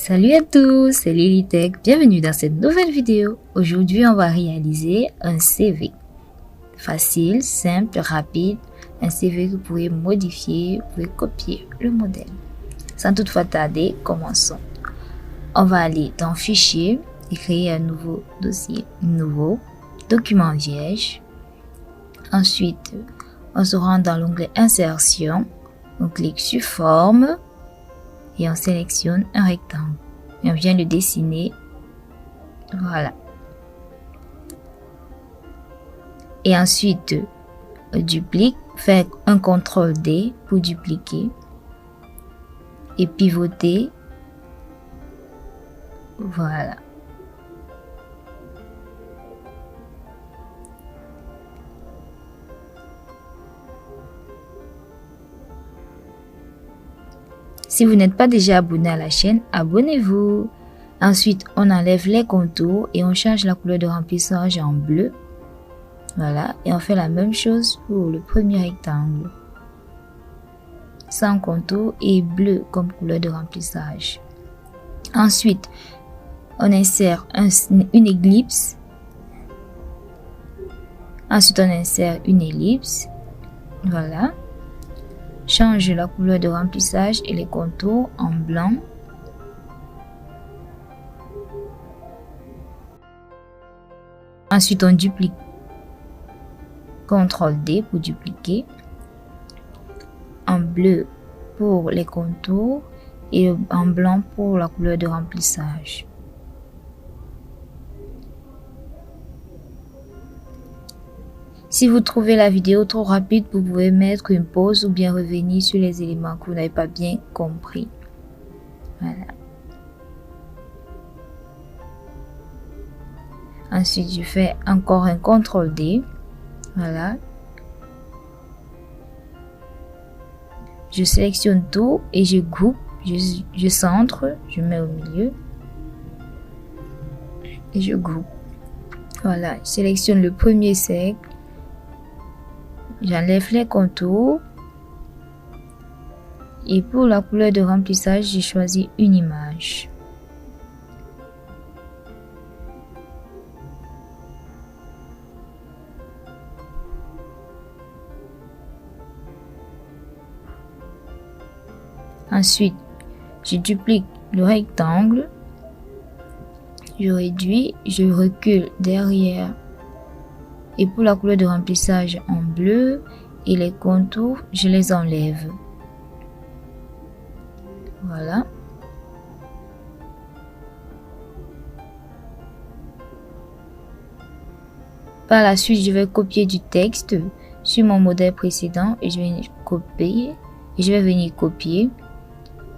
Salut à tous, c'est Lilitech, bienvenue dans cette nouvelle vidéo. Aujourd'hui, on va réaliser un CV. Facile, simple, rapide, un CV que vous pouvez modifier, vous pouvez copier le modèle. Sans toutefois tarder, commençons. On va aller dans Fichier et créer un nouveau dossier, nouveau, document vierge. Ensuite, on se rend dans l'onglet Insertion, on clique sur Forme et on sélectionne un rectangle. Et on vient le dessiner. Voilà. Et ensuite, duplique, fait un CTRL D pour dupliquer et pivoter. Voilà. Si vous n'êtes pas déjà abonné à la chaîne, abonnez-vous. Ensuite, on enlève les contours et on change la couleur de remplissage en bleu. Voilà, et on fait la même chose pour le premier rectangle. Sans contour et bleu comme couleur de remplissage. Ensuite, on insère une ellipse. Ensuite, on insère une ellipse. Voilà. Change la couleur de remplissage et les contours en blanc. Ensuite, on duplique. CTRL D pour dupliquer. En bleu pour les contours et en blanc pour la couleur de remplissage. Si vous trouvez la vidéo trop rapide, vous pouvez mettre une pause ou bien revenir sur les éléments que vous n'avez pas bien compris. Voilà. Ensuite, je fais encore un CTRL D. Voilà. Je sélectionne tout et je groupe. Je centre, je mets au milieu. Et je groupe. Voilà. Je sélectionne le premier cercle. J'enlève les contours. Et pour la couleur de remplissage, j'ai choisi une image. Ensuite, je duplique le rectangle. Je réduis, je recule derrière. Et pour la couleur de remplissage en bleu et les contours, je les enlève. Voilà. Par la suite, je vais copier du texte sur mon modèle précédent et je vais copier et je vais venir copier.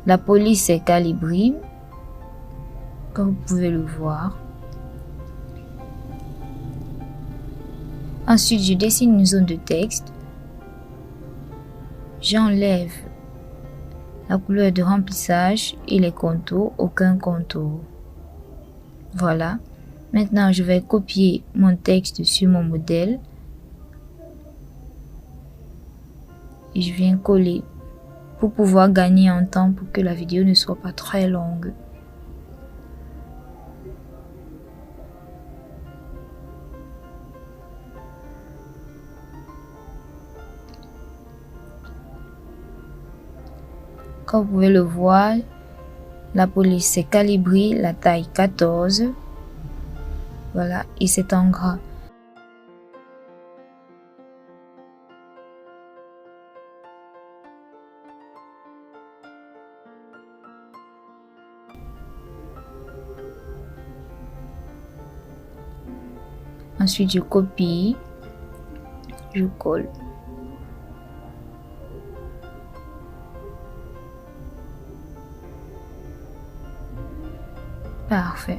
La police est calibrée, comme vous pouvez le voir. Ensuite, je dessine une zone de texte. J'enlève la couleur de remplissage et les contours, aucun contour. Voilà. Maintenant, je vais copier mon texte sur mon modèle. Et je viens coller pour pouvoir gagner en temps pour que la vidéo ne soit pas très longue. Comme vous pouvez le voir, la police est calibrée, la taille 14. Voilà, et c'est en gras. Ensuite, je copie, je colle. Parfait.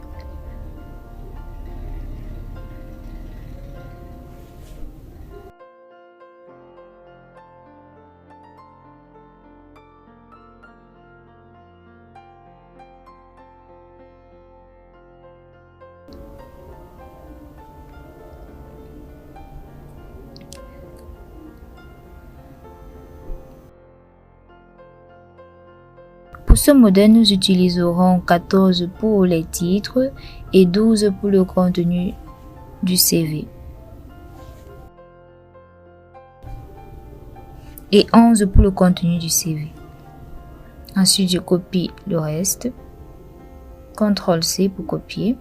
Pour ce modèle, nous utiliserons 14 pour les titres et 12 pour le contenu du CV. Et 11 pour le contenu du CV. Ensuite, je copie le reste. CTRL-C pour copier.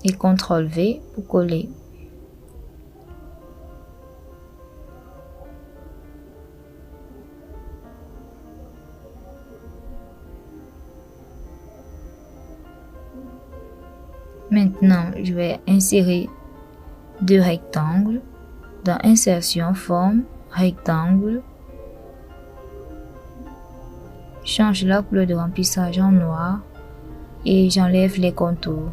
Et CTRL-V pour coller. Maintenant, je vais insérer deux rectangles dans Insertion, Forme, Rectangle. Change la couleur de remplissage en noir et j'enlève les contours.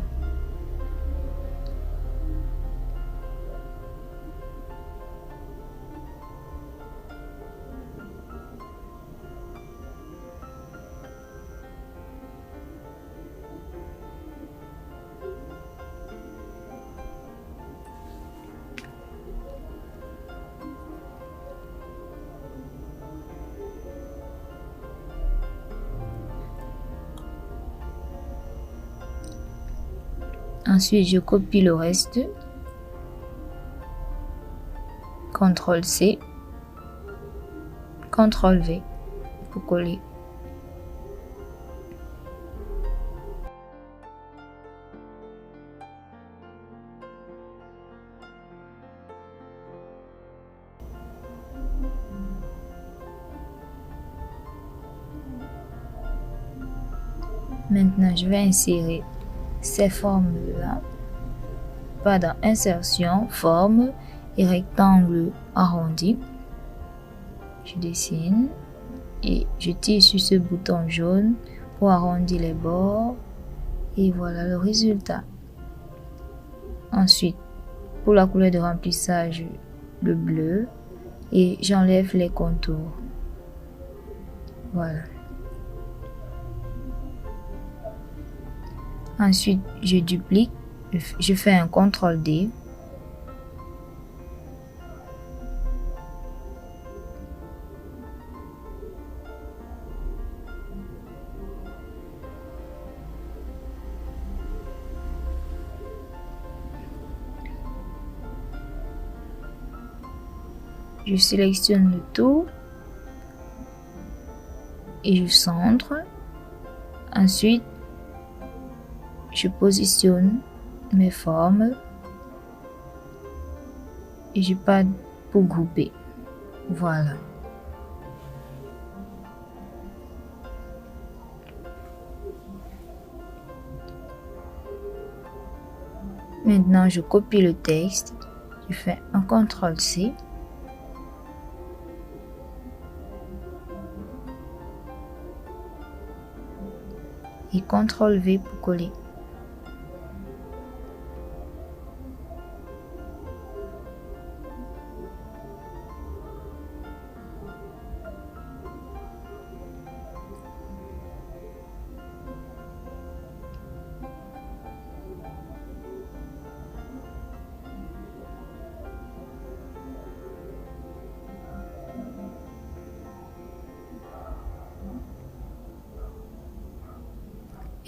Ensuite, je copie le reste. CTRL-C, CTRL-V pour coller. Maintenant, je vais insérer ces formes-là, pas dans Insertion, Forme et Rectangle arrondi. Je dessine et je tire sur ce bouton jaune pour arrondir les bords et voilà le résultat. Ensuite, pour la couleur de remplissage, le bleu et j'enlève les contours. Voilà. Ensuite, je duplique, je fais un CTRL-D. Je sélectionne le tout et je centre. Ensuite, je positionne mes formes et je pars pour grouper. Voilà. Maintenant, je copie le texte. Je fais un CTRL-C. Et CTRL-V pour coller.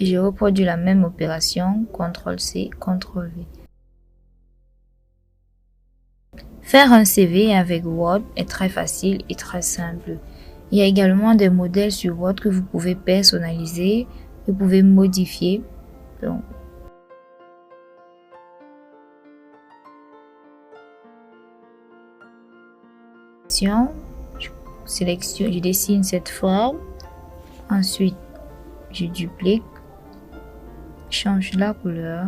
Et je reproduis la même opération, CTRL-C, CTRL-V. Faire un CV avec Word est très facile et très simple. Il y a également des modèles sur Word que vous pouvez personnaliser, que vous pouvez modifier. Donc, je dessine cette forme. Ensuite, je duplique, change la couleur.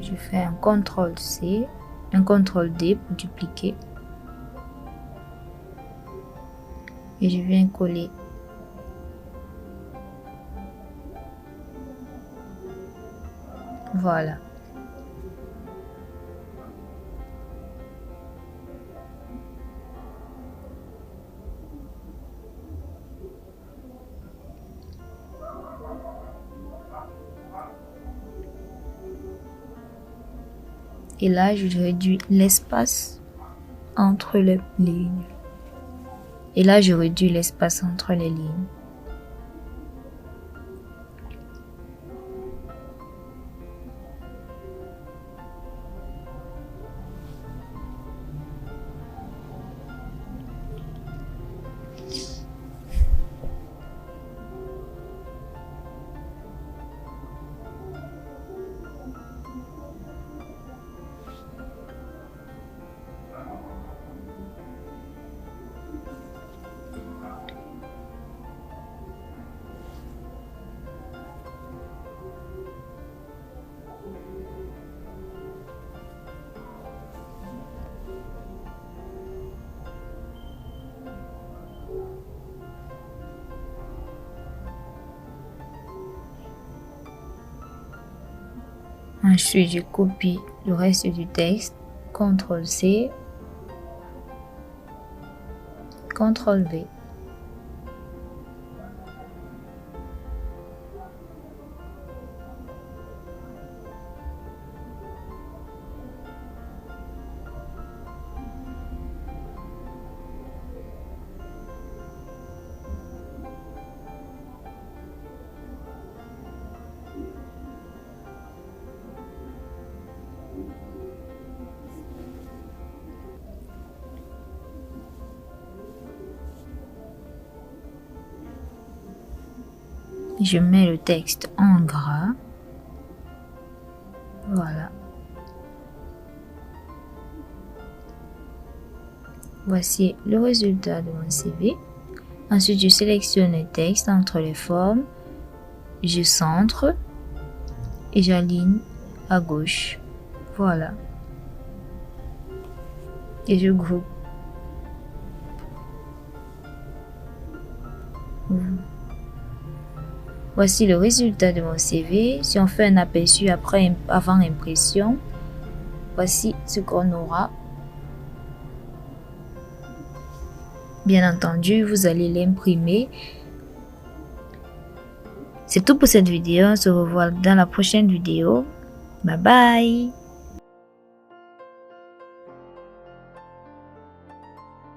Je fais un CTRL-C, un CTRL-D pour dupliquer. Et je viens coller. Voilà. Et là, je réduis l'espace entre les lignes. Et là, je réduis l'espace entre les lignes. Ensuite, je copie le reste du texte, CTRL-C, CTRL-V. Je mets le texte en gras. Voilà. Voici le résultat de mon CV. Ensuite, je sélectionne le texte entre les formes. Je centre et j'aligne à gauche. Voilà. Et je groupe. Voici le résultat de mon CV. Si on fait un aperçu avant impression, voici ce qu'on aura. Bien entendu, vous allez l'imprimer. C'est tout pour cette vidéo. On se revoit dans la prochaine vidéo. Bye bye.